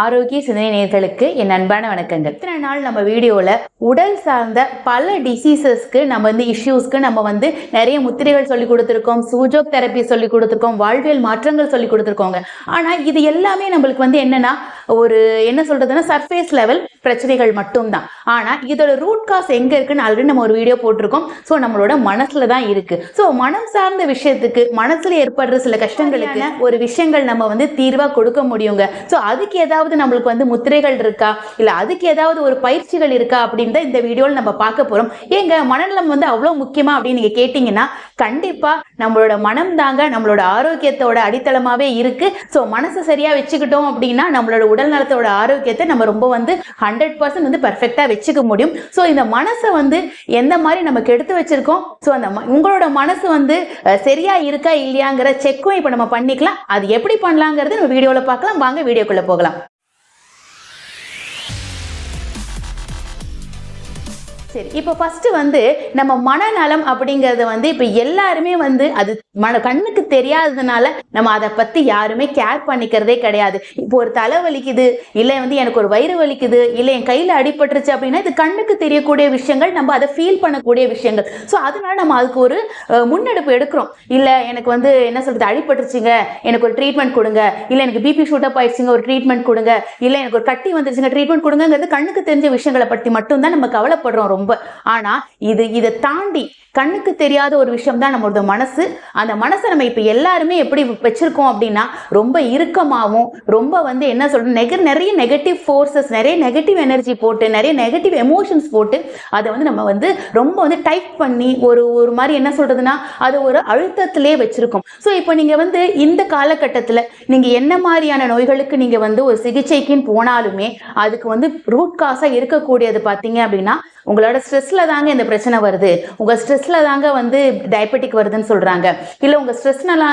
ஆரோக்கிய சிந்தனை நேயர்களுக்கு என் அன்பான வணக்கங்கள். இத்தனை நாள் நம்ம வீடியோவில் உடல் சார்ந்த பல டிசீசஸ்க்கு நம்ம இஷ்யூஸ்க்கு நம்ம நிறைய முத்திரைகள் சொல்லி கொடுத்துருக்கோம், சூஜோக் தெரப்பி சொல்லி கொடுத்துருக்கோம், வாழ்வியல் மாற்றங்கள் சொல்லி கொடுத்துருக்கோங்க. ஆனால் இது எல்லாமே நம்மளுக்கு என்னன்னா ஒரு என்ன சொல்றதுன்னா சர்ஃபேஸ் லெவல் பிரச்சனைகள் மட்டும்தான். ஆனால் இதோட ரூட் காஸ் எங்கே இருக்குன்னு ஆல்ரெடி நம்ம ஒரு வீடியோ போட்டிருக்கோம். ஸோ நம்மளோட மனசுல தான் இருக்கு. ஸோ மனம் சார்ந்த விஷயத்துக்கு மனசுல ஏற்படுற சில கஷ்டங்களுக்கு ஒரு விஷயங்கள் நம்ம தீர்வாக கொடுக்க முடியுங்க. ஸோ அதுக்கு ஏதாவது நம்மளுக்கு முத்திரைகள் இருக்கா, இல்லை அதுக்கு ஏதாவது ஒரு பயிற்சிகள் இருக்கா அப்படின்னு இந்த வீடியோவில் நம்ம பார்க்க போகிறோம். ஏங்க மனநலம் அவ்வளோ முக்கியமா அப்படின்னு நீங்கள் கேட்டிங்கன்னா கண்டிப்பாக நம்மளோட மனம் தாங்க நம்மளோட ஆரோக்கியத்தோட அடித்தளமாகவே இருக்கு. ஸோ மனசை சரியாக வச்சுக்கிட்டோம் அப்படின்னா நம்மளோட உடல் நலத்தோட ஆரோக்கியத்தை நம்ம ரொம்ப 100% பெர்ஃபெக்டாக வச்சுக்க முடியும். ஸோ இந்த மனசை எந்த மாதிரி நமக்கு எடுத்து வச்சிருக்கோம், ஸோ அந்த உங்களோட மனசு சரியா இருக்கா இல்லையாங்கிற செக்கும் இப்போ நம்ம பண்ணிக்கலாம். அது எப்படி பண்ணலாங்கிறது நம்ம வீடியோவில் பார்க்கலாம். வாங்க வீடியோக்குள்ள போகலாம். சரி, இப்போ ஃபர்ஸ்ட் நம்ம மனநலம் அப்படிங்கறத இப்போ எல்லாருமே அது கண்ணுக்கு தெரியாததுனால நம்ம அதை பத்தி யாருமே கேர் பண்ணிக்கிறதே கிடையாது. இப்போ ஒரு தலை வலிக்குது, இல்லை எனக்கு ஒரு வயிறு வலிக்குது, இல்லை என் கையில அடிபட்டுருச்சு அப்படின்னா இது கண்ணுக்கு தெரியக்கூடிய விஷயங்கள், நம்ம அதை ஃபீல் பண்ணக்கூடிய விஷயங்கள். ஸோ அதனால நம்ம அதுக்கு ஒரு முன்னெடுப்பு எடுக்கிறோம். இல்லை எனக்கு என்ன சொல்றது அடிபட்டுருச்சுங்க, எனக்கு ஒரு ட்ரீட்மெண்ட் கொடுங்க, இல்லை எனக்கு பிபி ஷூட்டப் ஆயிடுச்சுங்க ஒரு ட்ரீட்மெண்ட் கொடுங்க, இல்லை எனக்கு ஒரு கட்டி வந்துருச்சுங்க ட்ரீட்மெண்ட் கொடுங்கிறது கண்ணுக்கு தெரிஞ்ச விஷயங்களை பற்றி மட்டும்தான் நம்ம கவலைப்படுறோம் ரொம்ப. ஆனா இதை தாண்டி கண்ணுக்கு தெரியாத ஒரு விஷயம் தான் நம்மளோட மனசு. அந்த மனசை நம்ம இப்ப எல்லாருமே எப்படி வச்சிருக்கோம் அப்படின்னா ரொம்ப இறுக்கமாகவும் ரொம்ப என்ன சொல்றது நிறைய நெகட்டிவ் ஃபோர்ஸஸ், நிறைய நெகட்டிவ் எனர்ஜி போட்டு, நிறைய நெகட்டிவ் எமோஷன்ஸ் போட்டு அதை நம்ம ரொம்ப டைப் பண்ணி ஒரு மாதிரி என்ன சொல்றதுன்னா அது ஒரு அழுத்தத்திலே வச்சிருக்கோம். ஸோ இப்போ நீங்க இந்த காலகட்டத்தில் நீங்க என்ன மாதிரியான நோய்களுக்கு நீங்க ஒரு சிகிச்சைக்குன்னு போனாலுமே அதுக்கு ரூட் காசா இருக்கக்கூடியது பார்த்தீங்க அப்படின்னா உங்களோட ஸ்ட்ரெஸ்ல தாங்க இந்த பிரச்சனை வருது, உங்க ஸ்ட்ரெஸ்ல தாங்க டயபெட்டிக் வருதுன்னு சொல்றாங்க, இல்ல உங்க ஸ்ட்ரெஸ்னால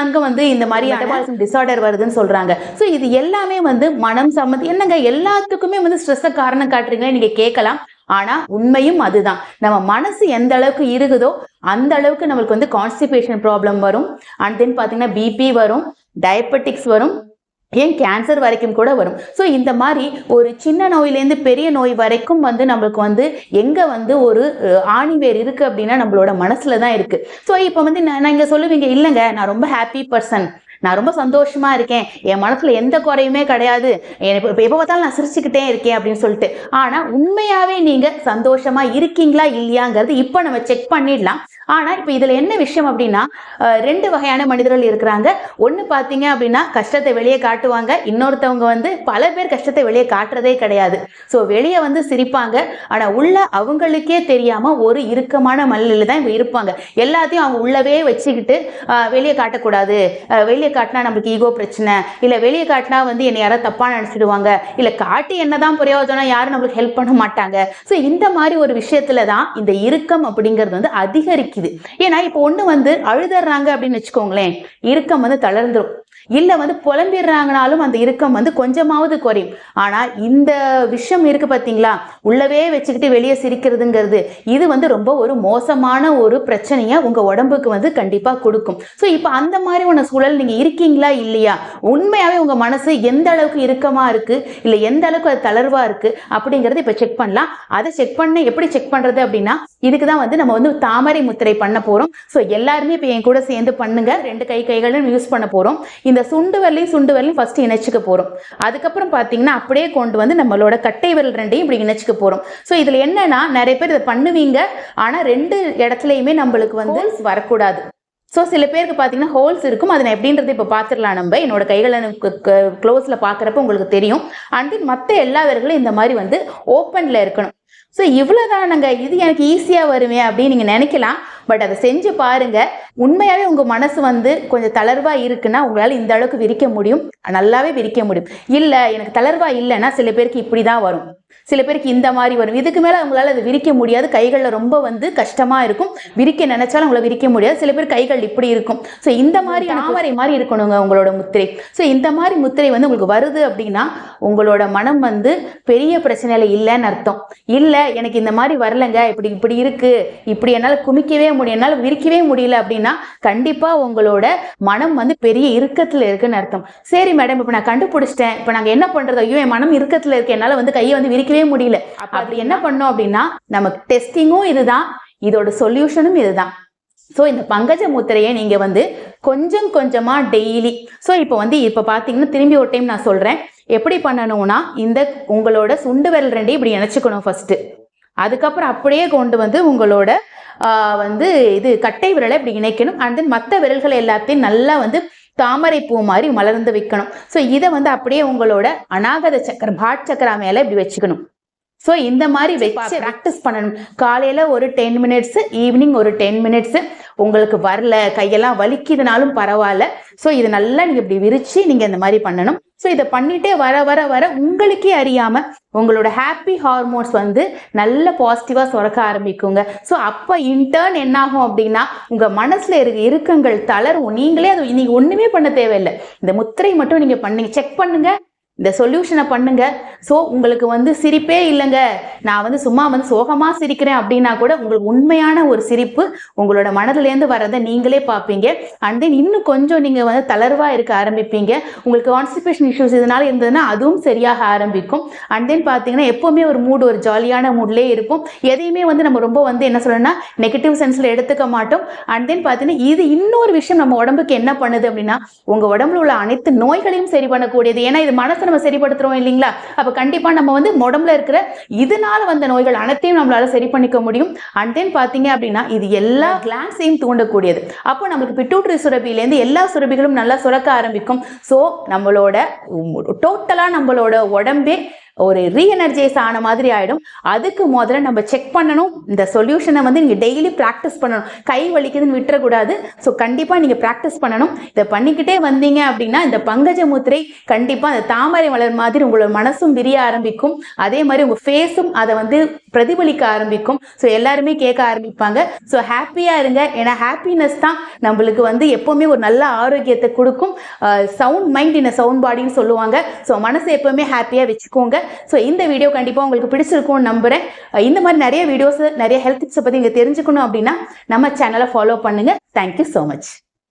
இந்த மாதிரி மெட்டபாலிசம் டிசார்டர் வருதுன்னு சொல்றாங்க. ஸோ இது எல்லாமே மனம் சம்பந்தம். என்னங்க எல்லாத்துக்குமே ஸ்ட்ரெஸ்ஸை காரணம் காட்டுறீங்களே நீங்க கேட்கலாம். ஆனா உண்மையும் அதுதான். நம்ம மனசு எந்த அளவுக்கு இருக்குதோ அந்த அளவுக்கு நம்மளுக்கு கான்ஸ்டிபேஷன் ப்ராப்ளம் வரும், அண்ட் தென் பாத்தீங்கன்னா பிபி வரும், டயபெட்டிக்ஸ் வரும், ஏன் கேன்சர் வரைக்கும் கூட வரும். ஸோ இந்த மாதிரி ஒரு சின்ன நோயிலேருந்து பெரிய நோய் வரைக்கும் நம்மளுக்கு எங்கே ஒரு ஆணிவேர் இருக்குது அப்படின்னா நம்மளோட மனசில் தான் இருக்குது. ஸோ இப்போ நான் இங்கே சொல்லுவீங்க இல்லைங்க நான் ரொம்ப ஹாப்பி பர்சன், நான் ரொம்ப சந்தோஷமா இருக்கேன், என் மனசுல எந்த குறையுமே கிடையாது, எனக்கு எப்போ பார்த்தாலும் நான் சிரிச்சுக்கிட்டே இருக்கேன் அப்படின்னு சொல்லிட்டு. ஆனா உண்மையாவே நீங்க சந்தோஷமா இருக்கீங்களா இல்லையாங்கிறது இப்போ நம்ம செக் பண்ணிடலாம். ஆனா இப்ப இதுல என்ன விஷயம் அப்படின்னா ரெண்டு வகையான மனிதர்கள் இருக்கிறாங்க. ஒண்ணு பாத்தீங்க அப்படின்னா கஷ்டத்தை வெளியே காட்டுவாங்க, இன்னொருத்தவங்க பல பேர் கஷ்டத்தை வெளியே காட்டுறதே கிடையாது. ஸோ வெளியே சிரிப்பாங்க, ஆனா உள்ள அவங்களுக்கே தெரியாம ஒரு இறுக்கமான மனநிலையில தான் இருப்பாங்க. எல்லாத்தையும் அவங்க உள்ளவே வச்சுக்கிட்டு வெளியே காட்டக்கூடாது, வெளியே காட்டினா நமக்கு ஈகோ பிரச்சனை, இல்லை வெளியே காட்டினா என்னை யாராவது தப்பா நினைச்சிடுவாங்க, இல்லை காட்டி என்னதான் பிரயோஜனம், யாரும் நம்மளுக்கு ஹெல்ப் பண்ண மாட்டாங்க. ஸோ இந்த மாதிரி ஒரு விஷயத்துல தான் இந்த இறுக்கம் அப்படிங்கிறது அதிகரிக்குது. ஏன்னா இப்போ ஒண்ணு அழுதுறாங்க அப்படின்னு வச்சுக்கோங்களேன், இறுக்கம் தளர்ந்துரும். இல்ல புலம்பிடுறாங்கனாலும் அந்த இறுக்கம் கொஞ்சமாவது குறையும். ஆனா இந்த விஷயம் இருக்கு பாத்தீங்களா, உள்ளவே வச்சுக்கிட்டு வெளியே சிரிக்கிறதுங்கிறது இது ரொம்ப ஒரு மோசமான ஒரு பிரச்சனையை உங்க உடம்புக்கு கண்டிப்பா கொடுக்கும். ஸோ இப்போ அந்த மாதிரி ஒரு சூழல் நீங்க இருக்கீங்களா இல்லையா, உண்மையாவே உங்க மனசு எந்த அளவுக்கு இறுக்கமா இருக்கு, இல்லை எந்த அளவுக்கு அது தளர்வா இருக்கு அப்படிங்கறது இப்ப செக் பண்ணலாம். அதை செக் பண்ண எப்படி செக் பண்றது அப்படின்னா இதுக்குதான் நம்ம தாமரை முத்திரை பண்ண போறோம். ஸோ எல்லாருமே இப்ப என் கூட சேர்ந்து பண்ணுங்க. ரெண்டு கைகளும் யூஸ் பண்ண போறோம். இந்த சுண்டு வரலையும் ஃபர்ஸ்ட் இணைச்சுக்க போறோம். அதுக்கப்புறம் பாத்தீங்கன்னா அப்படியே கொண்டு நம்மளோட கட்டை விரல் ரெண்டையும் இப்படி இணைச்சுக்க போறோம். ஸோ இதுல என்னன்னா நிறைய பேர் இதை பண்ணுவீங்க, ஆனா ரெண்டு இடத்துலயுமே நம்மளுக்கு வரக்கூடாது. ஸோ சில பேருக்கு பார்த்தீங்கன்னா ஹோல்ஸ் இருக்கும், அதை நான் எப்படின்றது இப்போ பார்த்துடலாம். நம்ம என்னோட கைகளை க்ளோஸில் பார்க்குறப்ப உங்களுக்கு தெரியும். அண்ட் மற்ற எல்லா விரல்களும் இந்த மாதிரி ஓப்பனில் இருக்கணும். ஸோ இவ்வளோதானங்க, இது எனக்கு ஈஸியாக வருமே அப்படின்னு நீங்கள் நினைக்கலாம். பட் அதை செஞ்சு பாருங்க. உண்மையாகவே உங்கள் மனசு கொஞ்சம் தளர்வாக இருக்குன்னா உங்களால் இந்த அளவுக்கு விரிக்க முடியும், நல்லாவே விரிக்க முடியும். இல்லை எனக்கு தளர்வாக இல்லைன்னா சில பேருக்கு இப்படி தான் வரும், சில பேருக்கு இந்த மாதிரி வரும். இதுக்கு மேலே அவங்களால அது விரிக்க முடியாது, கைகளில் ரொம்ப கஷ்டமாக இருக்கும், விரிக்க நினைச்சாலும் உங்களை விரிக்க முடியாது. சில பேர் கைகள் இப்படி இருக்கும். ஸோ இந்த மாதிரி தாமரை மாதிரி இருக்கணுங்க உங்களோட முத்திரை. ஸோ இந்த மாதிரி முத்திரை உங்களுக்கு வருது அப்படின்னா உங்களோட மனம் பெரிய பிரச்சனையில இல்லைன்னு அர்த்தம். இல்லை எனக்கு இந்த மாதிரி வரலைங்க, இப்படி இருக்கு, இப்படி என்னால் குமிக்கவே முடியும், என்னால விரிக்கவே முடியல அப்படின்னா கண்டிப்பா உங்களோட மனம் வந்து பெரிய இறுக்கத்துல இருக்குன்னு அர்த்தம். சரி மேடம், இப்ப நான் கண்டுபிடிச்சிட்டேன், இப்ப நாங்க என்ன பண்றது, ஐயோ என் மனம் இறுக்கத்துல இருக்கு, என்னால வந்து கையை வந்து விரிக்கவே முடியல, அப்படி என்ன பண்ணோம் அப்படின்னா நமக்கு டெஸ்டிங்கும் இதுதான், இதோட சொல்யூஷனும் இதுதான். ஸோ இந்த பங்கஜ முத்திரையை நீங்க வந்து கொஞ்சம் கொஞ்சமா டெய்லி, ஸோ இப்போ பாத்தீங்கன்னா திரும்பி ஒரு டைம் நான் சொல்றேன் எப்படி பண்ணணும்னா, இந்த உங்களோட சுண்டு விரல் ரெண்டையும் இப்படி இணைச்சுக்கணும் ஃபர்ஸ்ட். அதுக்கப்புறம் அப்படியே கொண்டு வந்து உங்களோட வந்து இது கட்டை விரலை இப்படி இணைக்கணும். அண்ட் தென் மற்ற விரல்கள் எல்லாத்தையும் நல்லா வந்து தாமரை பூ மாதிரி மலர்ந்து வைக்கணும். ஸோ இதை வந்து அப்படியே உங்களோட அநாகத சக்கரம் ஹார்ட் சக்கரா மேல இப்படி வச்சுக்கணும். ஸோ இந்த மாதிரி வச்சு ப்ராக்டிஸ் பண்ணணும். காலையில் ஒரு 10 மினிட்ஸு, ஈவினிங் ஒரு 10 மினிட்ஸு. உங்களுக்கு வரல, கையெல்லாம் வலிக்குதுனாலும் பரவாயில்ல. ஸோ இது நல்லா நீங்கள் இப்படி விரித்து நீங்கள் இந்த மாதிரி பண்ணணும். ஸோ இதை பண்ணிட்டே வர வர வர உங்களுக்கே அறியாமல் உங்களோட ஹாப்பி ஹார்மோன்ஸ் வந்து நல்ல பாசிட்டிவாக சுரக்க ஆரம்பிக்குங்க. ஸோ அப்போ இன்டர்ன் என்னாகும் அப்படின்னா உங்கள் மனசில் இருக்க இறுக்கங்கள் தளரும். நீங்களே அது நீங்கள் ஒன்றுமே பண்ண தேவையில்லை, இந்த முத்திரை மட்டும் நீங்கள் பண்ணி செக் பண்ணுங்க, இந்த சொல்யூஷனை பண்ணுங்க. ஸோ உங்களுக்கு வந்து சிரிப்பே இல்லைங்க, நான் வந்து சும்மா வந்து சோகமா சிரிக்கிறேன் அப்படின்னா கூட உங்களுக்கு உண்மையான ஒரு சிரிப்பு உங்களோட மனதிலேருந்து வரதை நீங்களே பார்ப்பீங்க. அண்ட் தென் இன்னும் கொஞ்சம் நீங்க வந்து தளர்வா இருக்க ஆரம்பிப்பீங்க. உங்களுக்கு கான்ஸ்டிபேஷன் இஷ்யூஸ் இதனால இருந்ததுன்னா அதுவும் சரியாக ஆரம்பிக்கும். அண்ட் தென் பார்த்தீங்கன்னா எப்பவுமே ஒரு மூடு, ஒரு ஜாலியான மூட்லேயே இருப்போம். எதையுமே வந்து நம்ம ரொம்ப வந்து என்ன சொல்லணும்னா நெகட்டிவ் சென்ஸ்ல எடுத்துக்க மாட்டோம். அண்ட் தென் பார்த்தீங்கன்னா இது இன்னொரு விஷயம் நம்ம உடம்புக்கு என்ன பண்ணுது அப்படின்னா உங்க உடம்புல உள்ள அனைத்து நோய்களையும் சரி பண்ணக்கூடியது. ஏன்னா இது மனசு நம்ம சரிப்படுத்துறோம் இல்லைங்களா, அப்ப கண்டிப்பா நம்ம வந்து உடம்புல இருக்கிற இதனால வந்த நோய்கள் அனைத்தையும் நம்மளால சரி பண்ணிக்க முடியும். அண்ட் தென் பாத்தீங்க அப்படின்னா இது எல்லா கிளான்ஸையும் தூண்டக்கூடியது. அப்போ நமக்கு பிட்யூட்டரி சுரப்பிலேருந்து எல்லா சுரப்பிகளும் நல்லா சுரக்க ஆரம்பிக்கும். ஸோ நம்மளோட டோட்டலா நம்மளோட உடம்பே ஒரு ரீஎனர்ஜைஸ் ஆன மாதிரி ஆயிடும். அதுக்கு முதல்ல நம்ம செக் பண்ணணும். இந்த சொல்யூஷனை வந்து நீங்க டெய்லி ப்ராக்டிஸ் பண்ணணும். கை வலிக்குதுன்னு விட்டுறக்கூடாது. ஸோ கண்டிப்பா நீங்க ப்ராக்டிஸ் பண்ணணும். இதை பண்ணிக்கிட்டே வந்தீங்க அப்படின்னா இந்த பங்கஜ முத்திரை கண்டிப்பா அந்த தாமரை மலர் மாதிரி உங்களோட மனசும் விரிய ஆரம்பிக்கும். அதே மாதிரி உங்க ஃபேஸும் அதை வந்து பிரதிபலிக்க ஆரம்பிக்கும். ஸோ எல்லாருமே கேட்க ஆரம்பிப்பாங்க. ஸோ ஹாப்பியா இருங்க. ஏன்னா ஹாப்பினஸ் தான் நம்மளுக்கு வந்து எப்பவுமே ஒரு நல்ல ஆரோக்கியத்தை கொடுக்கும். சவுண்ட் மைண்ட் இன் சவுண்ட் பாடின்னு சொல்லுவாங்க. ஸோ மனசை எப்பவுமே ஹாப்பியா வச்சுக்கோங்க. ஸோ இந்த வீடியோ கண்டிப்பாக உங்களுக்கு பிடிச்சிருக்கும்னு நம்புறேன். இந்த மாதிரி நிறைய வீடியோஸ், நிறைய ஹெல்த் டிப்ஸை பற்றி நீங்கள் தெரிஞ்சுக்கணும் அப்படின்னா நம்ம சேனலை ஃபாலோ பண்ணுங்க. Thank you so much.